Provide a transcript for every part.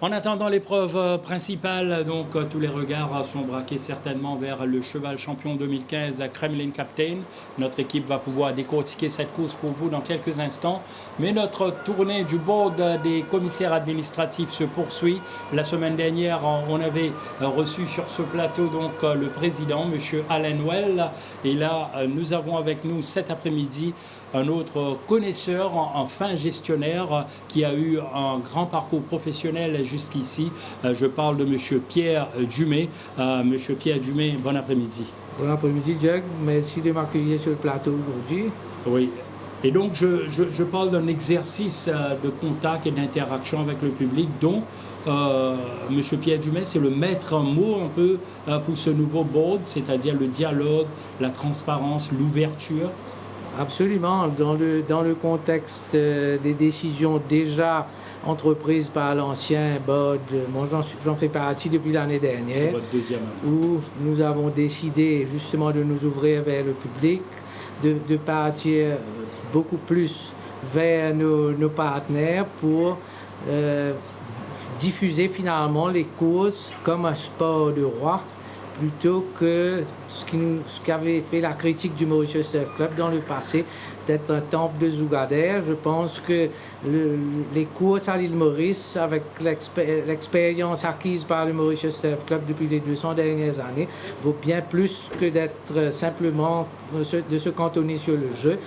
En attendant l'épreuve principale, donc tous les regards sont braqués certainement vers le cheval champion 2015 Kremlin Captain. Notre équipe va pouvoir décortiquer cette course pour vous dans quelques instants. Mais notre tournée du board des commissaires administratifs se poursuit. La semaine dernière, on avait reçu sur ce plateau donc le président, M. Alain Well. Et là, nous avons avec nous cet après-midi un autre connaisseur, un fin gestionnaire qui a eu un grand parcours professionnel jusqu'ici. Je parle de M. Pierre Dumais. M. Pierre Dumais, bon après-midi. Bon après-midi, Jack. Merci de m'accueillir sur le plateau aujourd'hui. Oui. Et donc, je parle d'un exercice de contact et d'interaction avec le public dont M. Pierre Dumais, c'est le maître mot un peu pour ce nouveau board, c'est-à-dire le dialogue, la transparence, l'ouverture. Absolument. Dans le contexte des décisions déjà entreprises par l'ancien board, moi j'en fais partie depuis l'année dernière. C'est votre deuxième année. Où nous avons décidé justement de nous ouvrir vers le public, de partir beaucoup plus vers nos partenaires pour diffuser finalement les courses comme un sport de roi, plutôt que ce qui avait fait la critique du Mauritius Surf Club dans le passé, d'être un temple de Zougadère. Je pense que les courses à l'île Maurice, avec l'expérience acquise par le Mauritius Surf Club depuis les 200 dernières années, vaut bien plus que d'être simplement de se cantonner sur le jeu.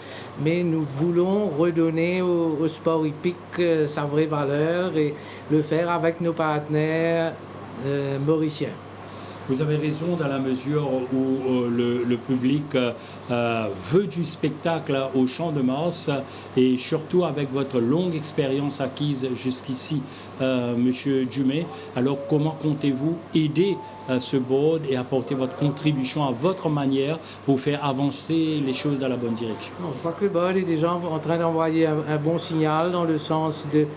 Mais nous voulons redonner au sport hippique sa vraie valeur et le faire avec nos partenaires mauriciens. Vous avez raison dans la mesure où le public veut du spectacle au Champ de Mars et surtout avec votre longue expérience acquise jusqu'ici, Monsieur Dumais. Alors comment comptez-vous aider ce board et apporter votre contribution à votre manière pour faire avancer les choses dans la bonne direction? Je crois que le board est déjà en train d'envoyer un bon signal dans le sens de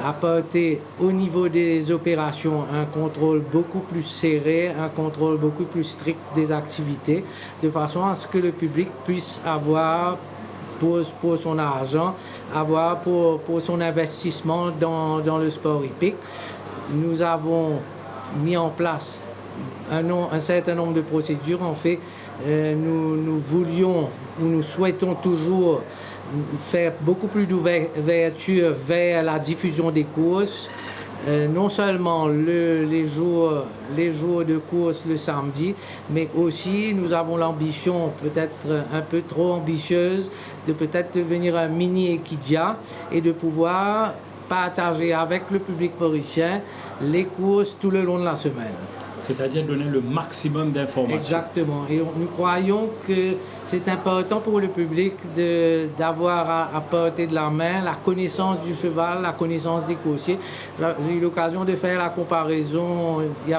apporter au niveau des opérations un contrôle beaucoup plus serré, un contrôle beaucoup plus strict des activités, de façon à ce que le public puisse avoir pour son argent, avoir pour son investissement dans le sport hippique. Nous avons mis en place un certain nombre de procédures. En fait, nous voulions ou nous souhaitons toujours faire beaucoup plus d'ouverture vers la diffusion des courses, non seulement les jours de course le samedi, mais aussi nous avons l'ambition, peut-être un peu trop ambitieuse, de peut-être devenir un mini Equidia et de pouvoir partager avec le public mauricien les courses tout le long de la semaine. C'est-à-dire donner le maximum d'informations. Exactement. Et nous croyons que c'est important pour le public d'avoir à portée de la main la connaissance du cheval, la connaissance des coursiers. J'ai eu l'occasion de faire la comparaison il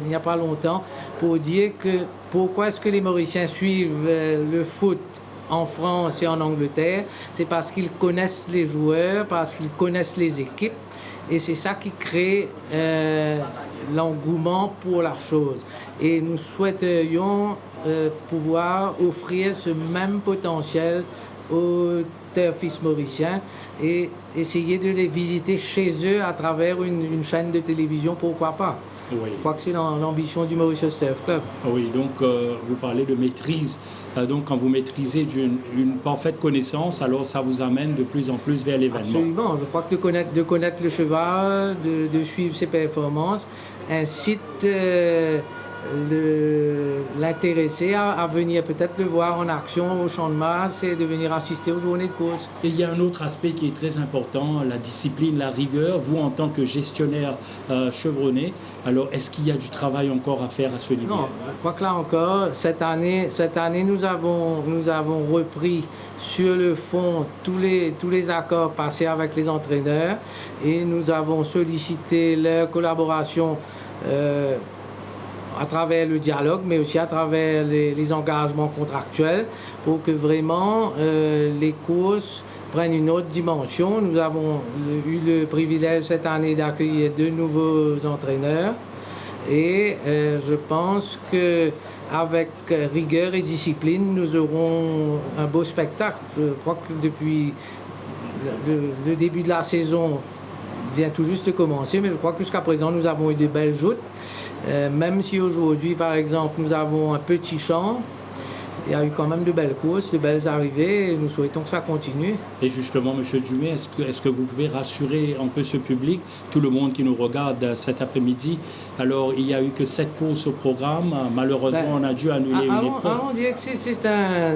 n'y a pas longtemps pour dire que pourquoi est-ce que les Mauriciens suivent le foot en France et en Angleterre? C'est parce qu'ils connaissent les joueurs, parce qu'ils connaissent les équipes. Et c'est ça qui crée l'engouement pour la chose. Et nous souhaiterions pouvoir offrir ce même potentiel aux turfistes mauriciens et essayer de les visiter chez eux à travers une chaîne de télévision, pourquoi pas. Oui. Je crois que c'est l'ambition du Mauritius Surf Club. Oui, donc vous parlez de maîtrise. Donc quand vous maîtrisez une parfaite connaissance, alors ça vous amène de plus en plus vers l'événement. Absolument. Je crois que de connaître le cheval, de suivre ses performances, incite l'intéressé à venir peut-être le voir en action au Champ de Mars et de venir assister aux journées de course. Et il y a un autre aspect qui est très important, la discipline, la rigueur. Vous, en tant que gestionnaire chevronné, alors est-ce qu'il y a du travail encore à faire à ce niveau? Non, je crois que là encore, cette année nous avons repris sur le fond tous les accords passés avec les entraîneurs et nous avons sollicité leur collaboration à travers le dialogue, mais aussi à travers les engagements contractuels pour que vraiment les courses prennent une autre dimension. Nous avons eu le privilège cette année d'accueillir 2 nouveaux entraîneurs et je pense qu'avec rigueur et discipline, nous aurons un beau spectacle. Je crois que depuis le début de la saison vient tout juste de commencer, mais je crois que jusqu'à présent, nous avons eu de belles joutes. Même si aujourd'hui, par exemple, nous avons un petit champ, il y a eu quand même de belles courses, de belles arrivées, et nous souhaitons que ça continue. Et justement, M. Dumais, est-ce que vous pouvez rassurer un peu ce public, tout le monde qui nous regarde cet après-midi? Alors, il n'y a eu que 7 courses au programme. Malheureusement, on a dû annuler une épreuve. Allons dire que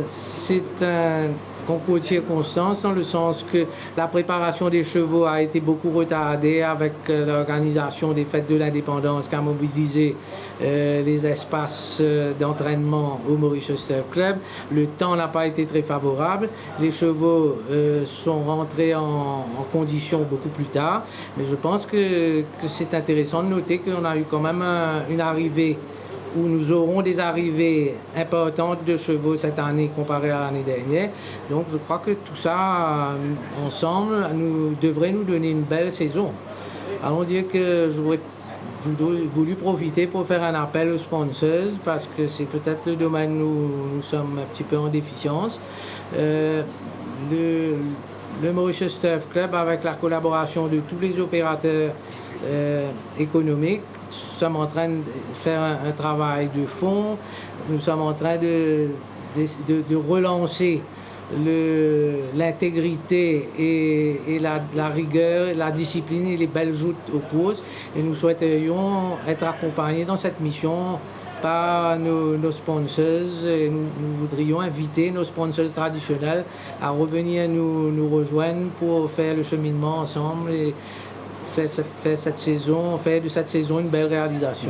c'est un concours de circonstances, dans le sens que la préparation des chevaux a été beaucoup retardée avec l'organisation des fêtes de l'indépendance qui a mobilisé les espaces d'entraînement au Mauritius Turf Club. Le temps n'a pas été très favorable. Les chevaux sont rentrés en condition beaucoup plus tard. Mais je pense que c'est intéressant de noter qu'on a eu quand même une arrivée où nous aurons des arrivées importantes de chevaux cette année comparée à l'année dernière. Donc je crois que tout ça, ensemble, devrait nous donner une belle saison. Allons dire que j'aurais voulu profiter pour faire un appel aux sponsors, parce que c'est peut-être le domaine où nous sommes un petit peu en déficience. Le Mauritius Turf Club, avec la collaboration de tous les opérateurs économiques, nous sommes en train de faire un travail de fond. Nous sommes en train de relancer l'intégrité et la rigueur, la discipline et les belles joutes aux courses. Et nous souhaiterions être accompagnés dans cette mission par nos sponsors. Et nous voudrions inviter nos sponsors traditionnels à revenir nous rejoindre pour faire le cheminement ensemble et faire de cette saison une belle réalisation.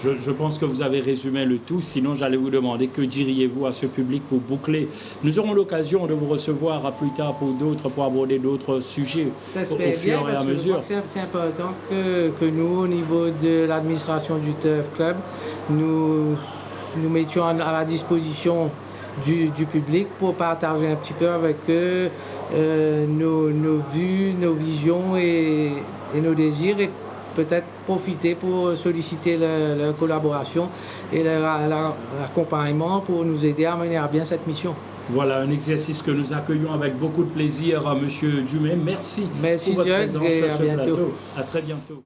Je pense que vous avez résumé le tout. Sinon, j'allais vous demander que diriez-vous à ce public pour boucler. Nous aurons l'occasion de vous recevoir à plus tard pour aborder d'autres sujets au fur et à mesure. C'est important que nous, au niveau de l'administration du Turf Club, nous mettions à la disposition du public pour partager un petit peu avec eux nos vues, nos visions et nos désirs, et peut-être profiter pour solliciter leur collaboration et leur accompagnement pour nous aider à mener à bien cette mission. Voilà un exercice que nous accueillons avec beaucoup de plaisir à M. Dumais. Merci pour votre présence sur ce plateau. À très bientôt.